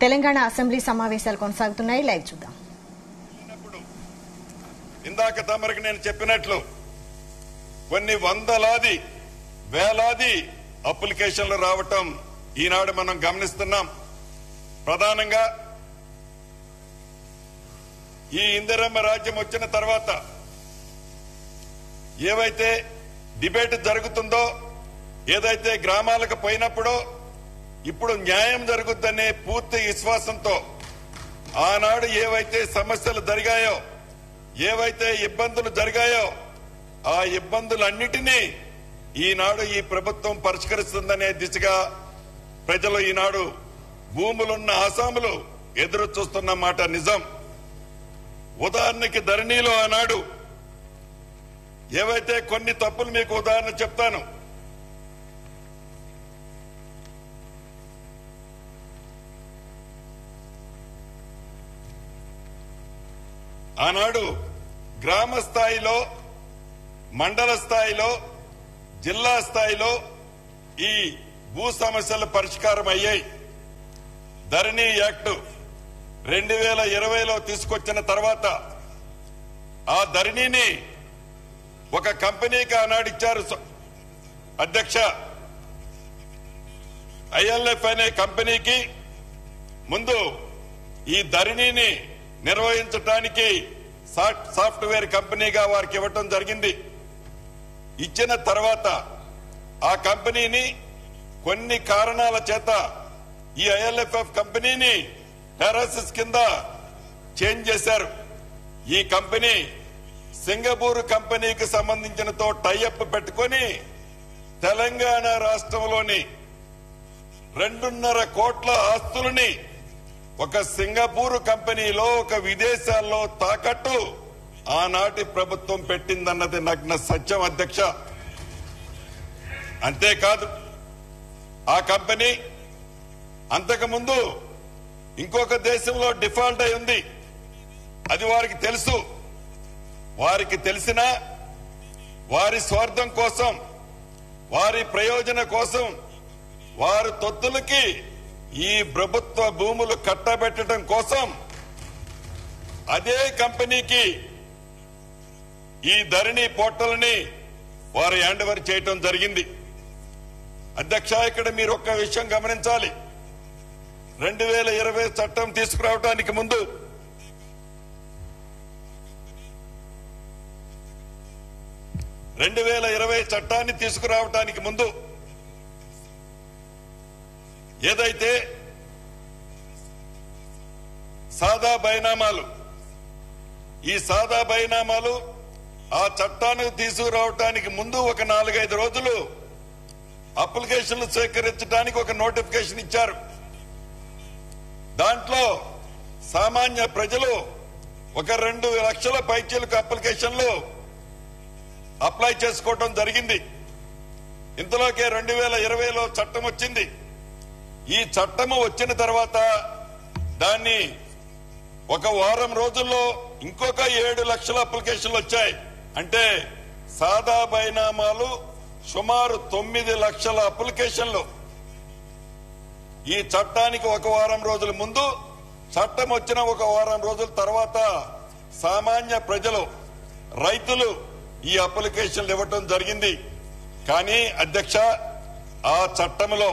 Telangana assembly సమావేశాలు కొనసాగుతున్నాయి. Live చూద్దాం. ఇందాక తమరికి నేను చెప్పినట్లు కొన్ని వందలాది వేలాది అప్లికేషన్లు రావటం ఈనాడు మనం గమనిస్తున్నాం. ప్రధానంగా ఈ ఇందిరమ్మ రాజ్యం వచ్చిన తర్వాత ఏవైతే డిబేట్ జరుగుతుందో, ఏదైతే గ్రామాలకు పోయినప్పుడో ఇప్పుడు న్యాయం జరుగుతుందనే పూర్తి విశ్వాసంతో ఆనాడు ఏవైతే సమస్యలు జరిగాయో, ఏవైతే ఇబ్బందులు జరిగాయో ఆ ఇబ్బందులన్నిటినీ ఈనాడు ఈ ప్రభుత్వం పరిష్కరిస్తుందనే దిశగా ప్రజలు ఈనాడు భూములున్న ఆసాములు ఎదురు చూస్తున్న మాట నిజం. ఉదాహరణకి ధరణిలో ఆనాడు ఏవైతే కొన్ని తప్పులు మీకు ఉదాహరణ చెప్తాను. ఆనాడు గ్రామ స్థాయిలో, మండల స్థాయిలో, జిల్లా స్థాయిలో ఈ భూ సమస్యల పరిష్కారం అయ్యాయి. ధరణి యాక్ట్ 2020లో తీసుకొచ్చిన తర్వాత ఆ ధరణిని ఒక కంపెనీకి ఆనాడు ఇచ్చారు. అధ్యక్ష, ఐఎల్ఎఫ్ అనే కంపెనీకి ముందు ఈ ధరణిని నిర్వహించడానికి సాఫ్ట్వేర్ కంపెనీగా వారికి ఇవ్వటం జరిగింది. ఇచ్చిన తర్వాత ఆ కంపెనీని కొన్ని కారణాల చేత ఈ ఐఎల్ఎఫ్ఎఫ్ కంపెనీని టెరాసిస్ కింద చేంజ్ చేశారు. ఈ కంపెనీ సింగపూర్ కంపెనీకి సంబంధించినతో టైఅప్ పెట్టుకుని తెలంగాణ రాష్ట్రంలోని 2.5 కోట్ల ఆస్తులని ఒక సింగపూర్ కంపెనీలో, ఒక విదేశాల్లో తాకట్టు ఆనాటి ప్రభుత్వం పెట్టిందన్నది నగ్న సత్యం అధ్యక్ష. అంతేకాదు ఆ కంపెనీ అంతకుముందు ఇంకొక దేశంలో డిఫాల్ట్ అయి ఉంది. అది వారికి తెలుసు. వారికి తెలిసినా వారి స్వార్థం కోసం, వారి ప్రయోజన కోసం, వారి తొత్తులకి ఈ ప్రభుత్వ భూములు కట్టబెట్టడం కోసం అదే కంపెనీకి ఈ ధరణి పోర్టల్ని వారు హ్యాండ్ ఓవర్ చేయటం జరిగింది. అధ్యక్ష, ఇక్కడ మీరు ఒక్క విషయం గమనించాలి. 2020 చట్టం తీసుకురావడానికి ముందు చట్టాన్ని తీసుకురావడానికి ముందు ఏదైతే సాదా బైనామాలు, ఈ సాదా బైనామాలు ఆ చట్టాన్ని తీసుకురావడానికి ముందు ఒక 4-5 రోజులు అప్లికేషన్లు స్వీకరించడానికి ఒక నోటిఫికేషన్ ఇచ్చారు. దాంట్లో సామాన్య ప్రజలు ఒక 2 లక్షల పైచీలకు అప్లికేషన్లు అప్లై చేసుకోవడం జరిగింది. ఇంతలోకే 2020లో చట్టం వచ్చింది. ఈ చట్టము వచ్చిన తర్వాత దాన్ని ఒక వారం రోజుల్లో ఇంకొక 7 లక్షల అప్లికేషన్లు వచ్చాయి. అంటే సాదా బైనామాలు సుమారు 9 లక్షల అప్లికేషన్లు. ఈ చట్టానికి ఒక వారం రోజుల ముందు, చట్టం వచ్చిన ఒక వారం రోజుల తర్వాత సామాన్య ప్రజలు, రైతులు ఈ అప్లికేషన్లు ఇవ్వటం జరిగింది. కానీ అధ్యక్ష, ఆ చట్టంలో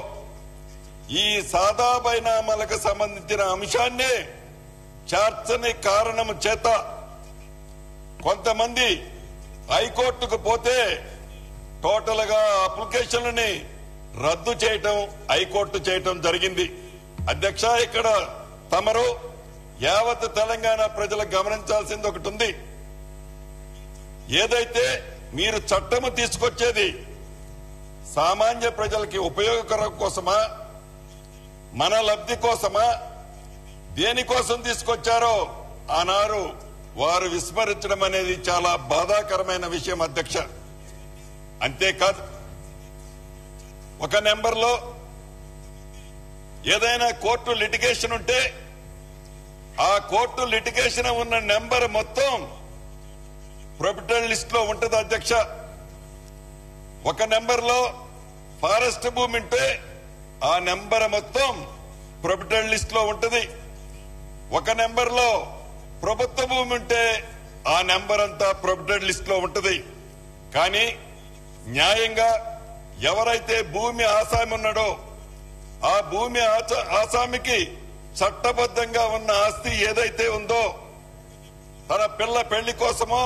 ఈ సాదా బైనామాలకు సంబంధించిన అంశాన్నే చేర్చని కారణం చేత కొంతమంది హైకోర్టుకు పోతే టోటల్ గా అప్లికేషన్లని రద్దు చేయటం, హైకోర్టు చేయటం జరిగింది. అధ్యక్ష, ఇక్కడ తమరు యావత్ తెలంగాణ ప్రజలకు గమనించాల్సింది ఒకటి ఉంది. ఏదైతే మీరు చట్టము తీసుకొచ్చేది సామాన్య ప్రజలకి ఉపయోగకరం కోసమా, మన లబ్ధి కోసమా, దేనికోసం తీసుకొచ్చారో ఆనాడు వారు విస్మరించడం అనేది చాలా బాధాకరమైన విషయం అధ్యక్ష. అంతేకాదు, ఒక నెంబర్లో ఏదైనా కోర్టు లిటిగేషన్ ఉంటే ఆ కోర్టు లిటిగేషన్ ఉన్న నెంబర్ మొత్తం ప్రొబిటల్ లిస్ట్ లో ఉంటుంది అధ్యక్ష. ఒక నెంబర్ లో ఫారెస్ట్ భూమి ఉంటే ఆ నెంబర్ మొత్తం ప్రొబిటెడ్ లిస్ట్ లో ఉంటది. ఒక నెంబర్ లో ప్రభుత్వ భూమి ఉంటే ఆ నెంబర్ అంతా ప్రొబిటెడ్ లిస్ట్ లో ఉంటది. కానీ న్యాయంగా ఎవరైతే భూమి ఆసామి ఉన్నాడో ఆ భూమి ఆసామికి చట్టబద్ధంగా ఉన్న ఆస్తి ఏదైతే ఉందో, తన పిల్ల పెళ్లి కోసమో,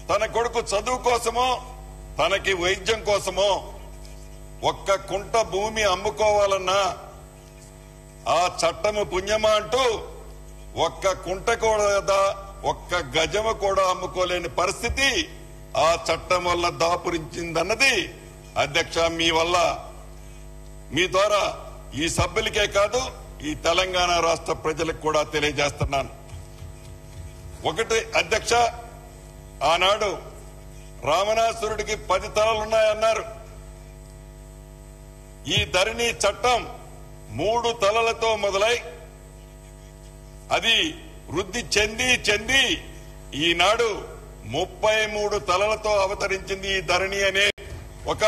తన కొడుకు చదువు కోసమో, తనకి వైద్యం కోసమో ఒక్క కుంట భూమి అమ్ముకోవాలన్నా ఆ చట్టము పుణ్యమా అంటూ ఒక్క కుంట కూడా, ఒక్క గజము కూడా అమ్ముకోలేని పరిస్థితి ఆ చట్టం వల్ల దాపురించిందన్నది అధ్యక్ష మీ వల్ల, మీ ద్వారా ఈ సభ్యులకే కాదు ఈ తెలంగాణ రాష్ట్ర ప్రజలకు కూడా తెలియజేస్తున్నాను. ఒకటి అధ్యక్ష, ఆనాడు రావణాసురుడికి 10 తలలున్నాయన్నారు. ఈ ధరణి చట్టం 3 తలలతో మొదలై అది వృద్ధి చెంది ఈనాడు 33 తలలతో అవతరించింది ఈ ధరణి అనే ఒక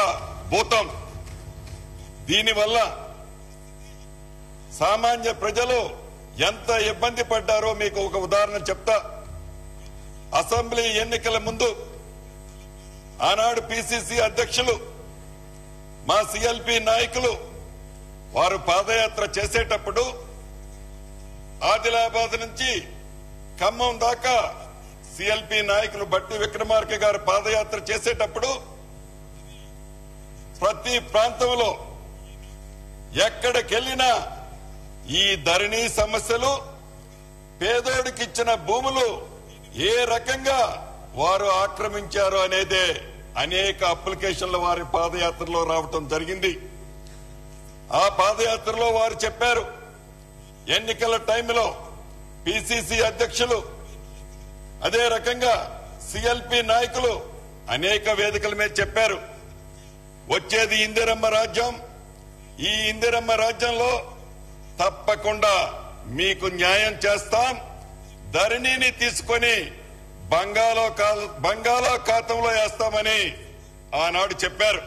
భూతం. దీనివల్ల సామాన్య ప్రజలు ఎంత ఇబ్బంది పడ్డారో మీకు ఒక ఉదాహరణ చెప్తా. అసెంబ్లీ ఎన్నికల ముందు ఆనాడు పిసిసి అధ్యక్షులు, మా సిఎల్పి నాయకులు వారు పాదయాత్ర చేసేటప్పుడు ఆదిలాబాద్ నుంచి ఖమ్మం దాకా సిఎల్పి నాయకులు బట్టి విక్రమార్క గారు పాదయాత్ర చేసేటప్పుడు ప్రతి ప్రాంతంలో ఎక్కడికెళ్లినా ఈ ధరణి సమస్యలు, పేదోడికి ఇచ్చిన భూములు ఏ రకంగా వారు ఆక్రమించారు అనేదే అనేక అప్లికేషన్లు వారి పాదయాత్రలో రావటం జరిగింది. ఆ పాదయాత్రలో వారు చెప్పారు, ఎన్నికల టైంలో పిసిసి అధ్యక్షులు అదే రకంగా సిఎల్పి నాయకులు అనేక వేదికల మీద చెప్పారు, వచ్చేది ఇందిరమ్మ రాజ్యం, ఈ ఇందిరమ్మ రాజ్యంలో తప్పకుండా మీకు న్యాయం చేస్తాం, ధరణిని తీసుకొని బంగాళాఖాతంలో వేస్తామని ఆనాడు చెప్పారు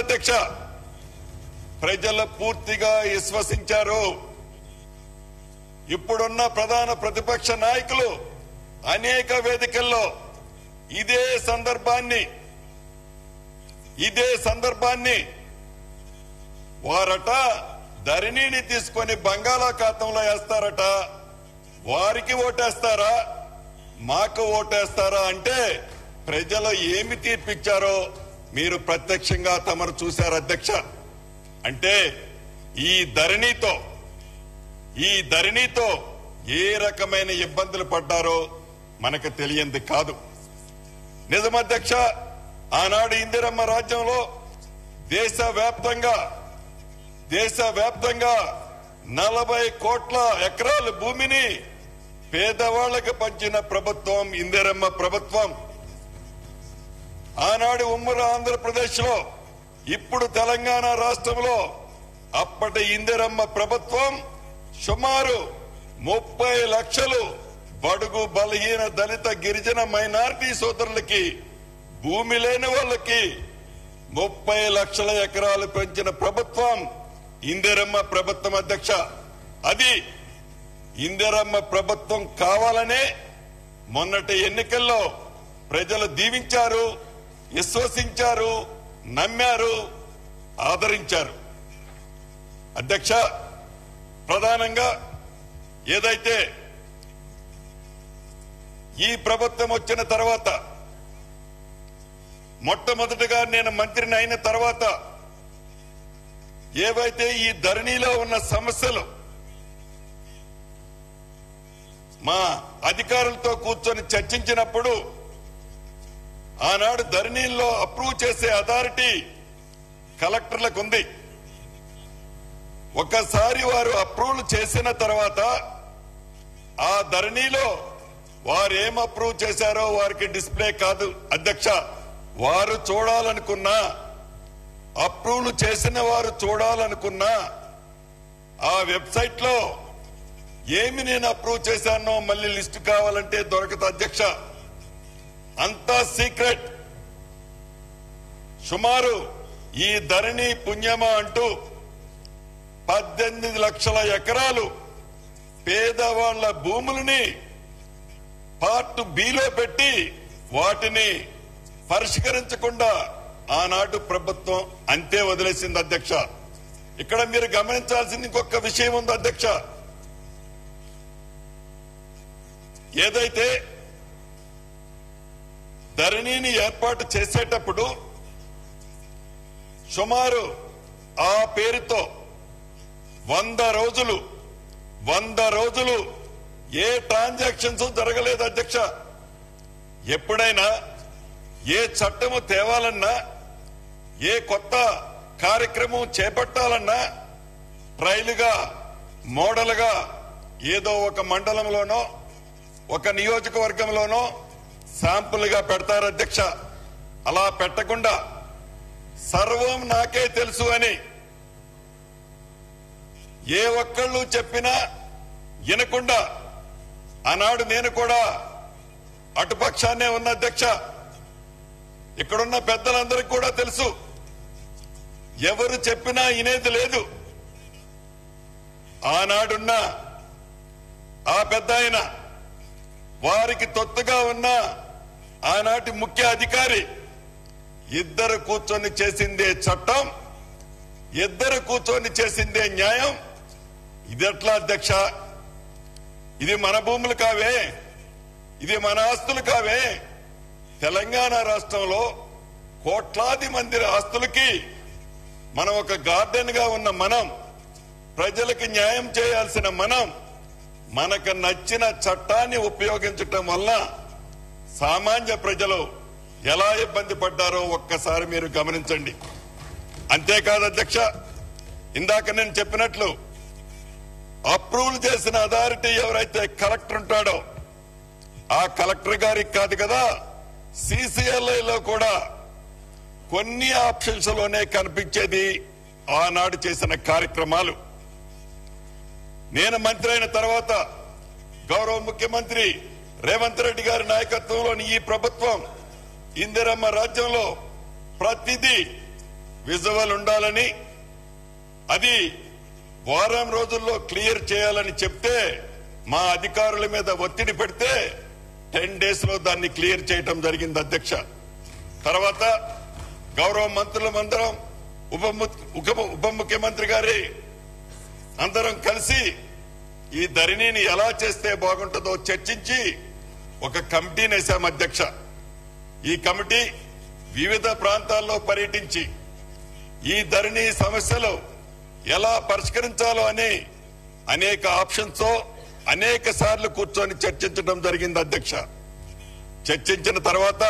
అధ్యక్ష. ప్రజలు పూర్తిగా విశ్వసించారు. ఇప్పుడున్న ప్రధాన ప్రతిపక్ష నాయకులు అనేక వేదికల్లో ఇదే సందర్భాన్ని వారట ధరణిని తీసుకొని బంగాళాఖాతంలో వేస్తారట, వారికి ఓటేస్తారా మాకు ఓటేస్తారా అంటే ప్రజలు ఏమి తీర్పిచ్చారో మీరు ప్రత్యక్షంగా తమరు చూశారు అధ్యక్ష. అంటే ఈ ధరణితో ఏ రకమైన ఇబ్బందులు పడ్డారో మనకు తెలియంది కాదు. నిజమధ్యక్ష, ఆనాడు ఇందిరమ్మ రాజ్యంలో దేశవ్యాప్తంగా 40 కోట్ల ఎకరాల భూమిని పేదవాళ్లకు పంచిన ప్రభుత్వం ఇందిరమ్మ ప్రభుత్వం. ఆనాడు ఉమ్మడి ఆంధ్రప్రదేశ్ లో, ఇప్పుడు తెలంగాణ రాష్ట్రంలో అప్పటి ఇందిరమ్మ ప్రభుత్వం సుమారు 30 లక్షలు బడుగు బలహీన దళిత గిరిజన మైనారిటీ సోదరులకి, భూమి లేని వాళ్ళకి 30 లక్షల ఎకరాలు పెంచిన ప్రభుత్వం ఇందిరమ్మ ప్రభుత్వం అధ్యక్ష. అది ఇందిరమ్మ ప్రభుత్వం కావాలనే మొన్నటి ఎన్నికల్లో ప్రజలు దీవించారు, విశ్వసించారు, నమ్మారు, ఆదరించారు అధ్యక్ష. ప్రధానంగా ఏదైతే ఈ ప్రభుత్వం వచ్చిన తర్వాత, మొట్టమొదటిగా నేను మంత్రిని అయిన తర్వాత ఏవైతే ఈ ధరణిలో ఉన్న సమస్యలు మా అధికారులతో కూర్చొని చర్చించినప్పుడు, ఆనాడు ధరణిలో అప్రూవ్ చేసే అథారిటీ కలెక్టర్లకు ఉంది. ఒకసారి వారు అప్రూవ్ చేసిన తర్వాత ఆ ధరణిలో వారు ఏం అప్రూవ్ చేశారో వారికి డిస్ప్లే కాదు అధ్యక్ష. వారు చూడాలనుకున్నా, అప్రూవ్ చేసిన వారు చూడాలనుకున్నా ఆ వెబ్సైట్ లో ఏమి నేను అప్రూవ్ చేశానో మళ్ళీ లిస్టు కావాలంటే దొరకదు అధ్యక్ష. అంతా సీక్రెట్. సుమారు ఈ ధరణి పుణ్యమా అంటూ 18 లక్షల ఎకరాలు పేదవాళ్ల భూములని పార్ట్ బిలో పెట్టి వాటిని పరిష్కరించకుండా ఆనాడు ప్రభుత్వం అంతే వదిలేసింది అధ్యక్ష. ఇక్కడ మీరు గమనించాల్సింది ఇంకొక విషయం ఉంది అధ్యక్ష. ఏదైతే ధరణిని ఏర్పాటు చేసేటప్పుడు సుమారు ఆ పేరుతో 100 రోజులు ఏ ట్రాన్సాక్షన్స్ జరగలేదు అధ్యక్ష. ఎప్పుడైనా ఏ చట్టము తేవాలన్నా ఏ కొత్త కార్యక్రమం చేపట్టాలన్నా ట్రైల్గా మోడల్గా ఏదో ఒక మండలంలోనో ఒక నియోజకవర్గంలోనో శాంపుల్గా పెడతారు అధ్యక్ష. అలా పెట్టకుండా సర్వం నాకే తెలుసు అని ఏ ఒక్కళ్ళు చెప్పినా వినకుండా ఆనాడు నేను కూడా అటుపక్షాన్నే ఉన్న అధ్యక్ష. ఇక్కడున్న పెద్దలందరికీ కూడా తెలుసు, ఎవరు చెప్పినా వినేది లేదు. ఆనాడున్న ఆ పెద్ద ఆయన, వారికి తొత్తుగా ఉన్న ఆనాటి ముఖ్య అధికారి ఇద్దరు కూర్చొని చేసిందే చట్టం, ఇద్దరు కూర్చొని చేసిందే న్యాయం. ఇదెట్లా అధ్యక్ష? ఇది మన భూములు కావే, ఇది మన ఆస్తులు కావే. తెలంగాణ రాష్ట్రంలో కోట్లాది మంది ఆస్తులకి మనం ఒక గార్డెన్ గా ఉన్న మనం, ప్రజలకు న్యాయం చేయాల్సిన మనం, మనకు నచ్చిన చట్టాన్ని ఉపయోగించటం వల్ల సామాన్య ప్రజలు ఎలా ఇబ్బంది పడ్డారో ఒక్కసారి మీరు గమనించండి. అంతేకాదు అధ్యక్ష, ఇందాక నేను చెప్పినట్లు అప్రూవల్ చేసిన అథారిటీ ఎవరైతే కలెక్టర్ ఉంటాడో ఆ కలెక్టర్ గారికి కాదు కదా, CCLIలో కూడా కొన్ని ఆప్షన్స్ లోనే కనిపించేది ఆనాడు చేసిన కార్యక్రమాలు. నేను మంత్రి అయిన తర్వాత గౌరవ ముఖ్యమంత్రి రేవంత్ రెడ్డి గారి నాయకత్వంలోని ఈ ప్రభుత్వం ఇందిరమ్మ రాజ్యంలో ప్రతిదీ విజువల్ ఉండాలని, అది వారం రోజుల్లో క్లియర్ చేయాలని చెప్తే మా అధికారుల మీద ఒత్తిడి పెడితే 10 days లో దాన్ని క్లియర్ చేయడం జరిగింది అధ్యక్ష. తర్వాత గౌరవ మంత్రులందరం ఉప ముఖ్యమంత్రి గారి అందరం కలిసి ఈ ధరణిని ఎలా చేస్తే బాగుంటుందో చర్చించి ఒక కమిటీని వేశాం అధ్యక్ష. ఈ కమిటీ వివిధ ప్రాంతాల్లో పర్యటించి ఈ ధరణి సమస్యలు ఎలా పరిష్కరించాలో అని అనేక ఆప్షన్స్ అనేక సార్లు కూర్చొని చర్చించడం జరిగింది అధ్యక్ష. చర్చించిన తర్వాత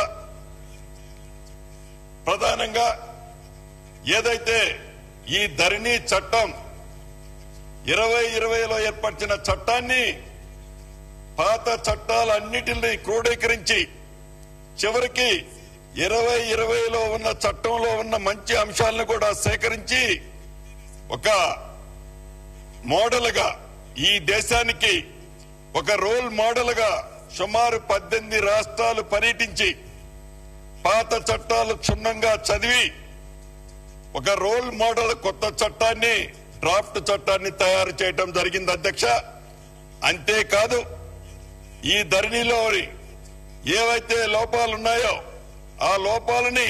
ప్రధానంగా ఏదైతే ఈ ధరణి చట్టం 2020లో ఏర్పరిచిన చట్టాన్ని పాత చట్టాలన్నిటిని క్రోడీకరించి చివరికి 2020లో ఉన్న చట్టంలో ఉన్న మంచి అంశాలను కూడా సేకరించి ఒక మోడల్ గా ఈ దేశానికి ఒక రోల్ మోడల్ గా సుమారు 18 రాష్ట్రాలు పర్యటించి పాత చట్టాలు క్షుణ్ణంగా చదివి ఒక రోల్ మోడల్ కొత్త చట్టాన్ని, డ్రాఫ్ట్ చట్టాన్ని తయారు చేయడం జరిగింది అధ్యక్ష. అంతేకాదు ఈ ధరణిలో ఏవైతే లోపాలున్నాయో ఆ లోపాలని